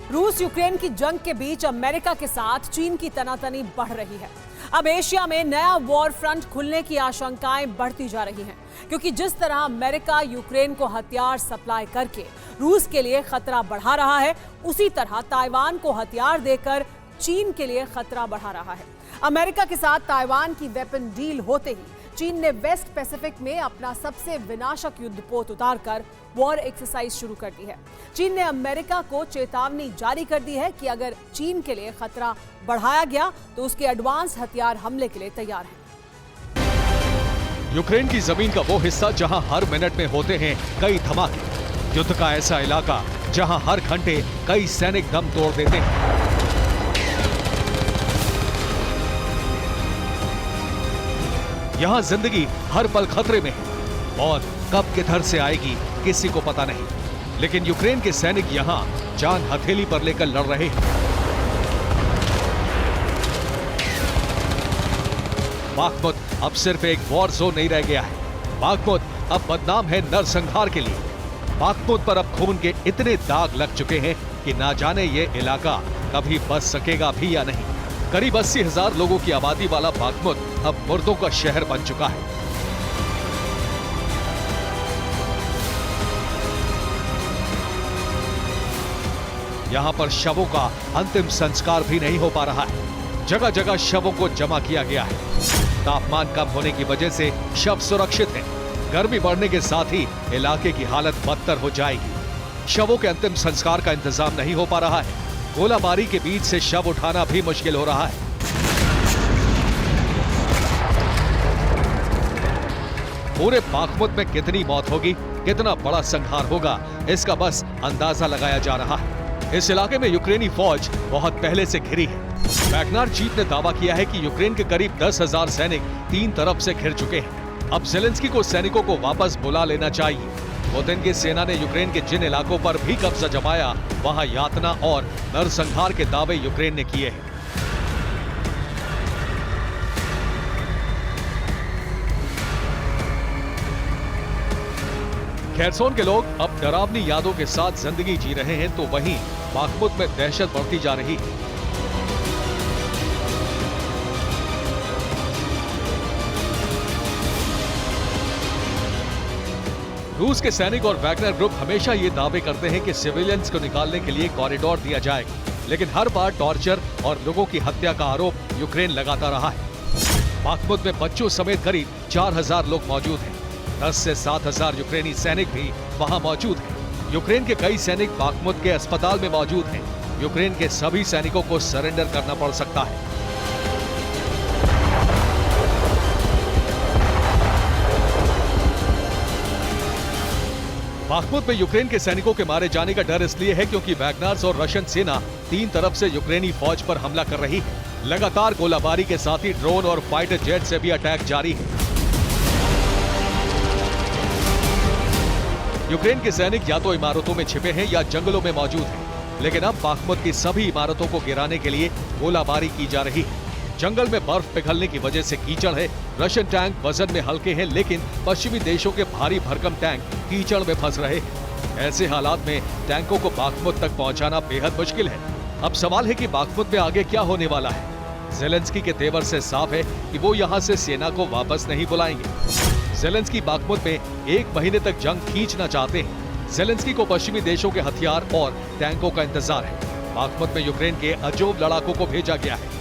रूस यूक्रेन की जंग के बीच अमेरिका के साथ चीन की तनातनी बढ़ रही है। अब एशिया में नया वॉर फ्रंट खुलने की आशंकाएं बढ़ती जा रही हैं, क्योंकि जिस तरह अमेरिका यूक्रेन को हथियार सप्लाई करके रूस के लिए खतरा बढ़ा रहा है, उसी तरह ताइवान को हथियार देकर चीन के लिए खतरा बढ़ा रहा है। अमेरिका के साथ ताइवान की वेपन डील होते ही चीन ने वेस्ट पैसिफिक में अपना सबसे विनाशक युद्धपोत उतारकर वॉर एक्सरसाइज शुरू कर दी है। चीन ने अमेरिका को चेतावनी जारी कर दी है कि अगर चीन के लिए खतरा बढ़ाया गया तो उसके एडवांस हथियार हमले के लिए तैयार हैं। यूक्रेन की जमीन का वो हिस्सा जहां हर मिनट में होते हैं कई धमाके, युद्ध का ऐसा इलाका जहां हर घंटे कई सैनिक दम तोड़ देते हैं। यहां जिंदगी हर पल खतरे में है और कब किधर से आएगी किसी को पता नहीं, लेकिन यूक्रेन के सैनिक यहां जान हथेली पर लेकर लड़ रहे हैं। बाखमुत अब सिर्फ एक वॉर जोन नहीं रह गया है। बाखमुत अब बदनाम है नरसंहार के लिए। बाखमुत पर अब खून के इतने दाग लग चुके हैं कि ना जाने ये इलाका कभी बच सकेगा भी या नहीं। करीब 80,000 लोगों की आबादी वाला बाखमुत अब मुर्दों का शहर बन चुका है। यहां पर शवों का अंतिम संस्कार भी नहीं हो पा रहा है। जगह जगह शवों को जमा किया गया है। तापमान कम होने की वजह से शव सुरक्षित हैं। गर्मी बढ़ने के साथ ही इलाके की हालत बदतर हो जाएगी। शवों के अंतिम संस्कार का इंतजाम नहीं हो पा रहा है। गोलाबारी के बीच से शव उठाना भी मुश्किल हो रहा है। पूरे बाखमुत में कितनी मौत होगी, कितना बड़ा संहार होगा, इसका बस अंदाजा लगाया जा रहा है। इस इलाके में यूक्रेनी फौज बहुत पहले से घिरी है। वैगनर चीफ ने दावा किया है कि यूक्रेन के करीब 10,000 सैनिक तीन तरफ से घिर चुके हैं। अब ज़ेलेंस्की को सैनिकों को वापस बुला लेना चाहिए। पुतिन की सेना ने यूक्रेन के जिन इलाकों पर भी कब्जा जमाया, वहां यातना और नरसंहार के दावे यूक्रेन ने किए हैं। खेरसोन के लोग अब डरावनी यादों के साथ जिंदगी जी रहे हैं, तो वहीं बाखमुत में दहशत बढ़ती जा रही है। रूस के सैनिक और वैगनर ग्रुप हमेशा ये दावे करते हैं कि सिविलियंस को निकालने के लिए कॉरिडोर दिया जाएगा, लेकिन हर बार टॉर्चर और लोगों की हत्या का आरोप यूक्रेन लगाता रहा है। बाखमुत में बच्चों समेत करीब 4,000 लोग मौजूद हैं। 10 से 7,000 यूक्रेनी सैनिक भी वहां मौजूद हैं। यूक्रेन के कई सैनिक बाखमुत के अस्पताल में मौजूद हैं। यूक्रेन के सभी सैनिकों को सरेंडर करना पड़ सकता है। बाखमुत में यूक्रेन के सैनिकों के मारे जाने का डर इसलिए है क्योंकि वैगनर्स और रशियन सेना तीन तरफ से यूक्रेनी फौज पर हमला कर रही है। लगातार गोलाबारी के साथ ही ड्रोन और फाइटर जेट से भी अटैक जारी है। यूक्रेन के सैनिक या तो इमारतों में छिपे हैं या जंगलों में मौजूद हैं, लेकिन अब बाखमुत की सभी इमारतों को गिराने के लिए गोलाबारी की जा रही है। जंगल में बर्फ पिघलने की वजह से कीचड़ है। रशियन टैंक वजन में हल्के हैं, लेकिन पश्चिमी देशों के भारी भरकम टैंक कीचड़ में फंस रहे हैं। ऐसे हालात में टैंकों को बाखमुत तक पहुंचाना बेहद मुश्किल है। अब सवाल है कि बाखमुत में आगे क्या होने वाला है। ज़ेलेंस्की के तेवर से साफ है कि वो यहाँ से सेना को वापस नहीं बुलाएंगे। ज़ेलेंस्की बाखमुत में 1 महीने तक जंग खींचना चाहते हैं। ज़ेलेंस्की को पश्चिमी देशों के हथियार और टैंकों का इंतजार है। बाखमुत में यूक्रेन के अजोब लड़ाकों को भेजा गया है।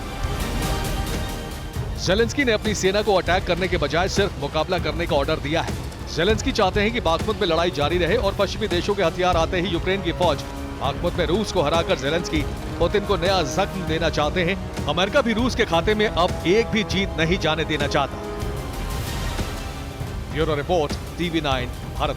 ज़ेलेंस्की ने अपनी सेना को अटैक करने के बजाय सिर्फ मुकाबला करने का ऑर्डर दिया है। ज़ेलेंस्की चाहते हैं कि बाखमुत में लड़ाई जारी रहे और पश्चिमी देशों के हथियार आते ही यूक्रेन की फौज बाखमुत में रूस को हराकर ज़ेलेंस्की पुतिन को नया जख्म देना चाहते हैं। अमेरिका भी रूस के खाते में अब एक भी जीत नहीं जाने देना चाहता। Bureau report, TV9 Bharat.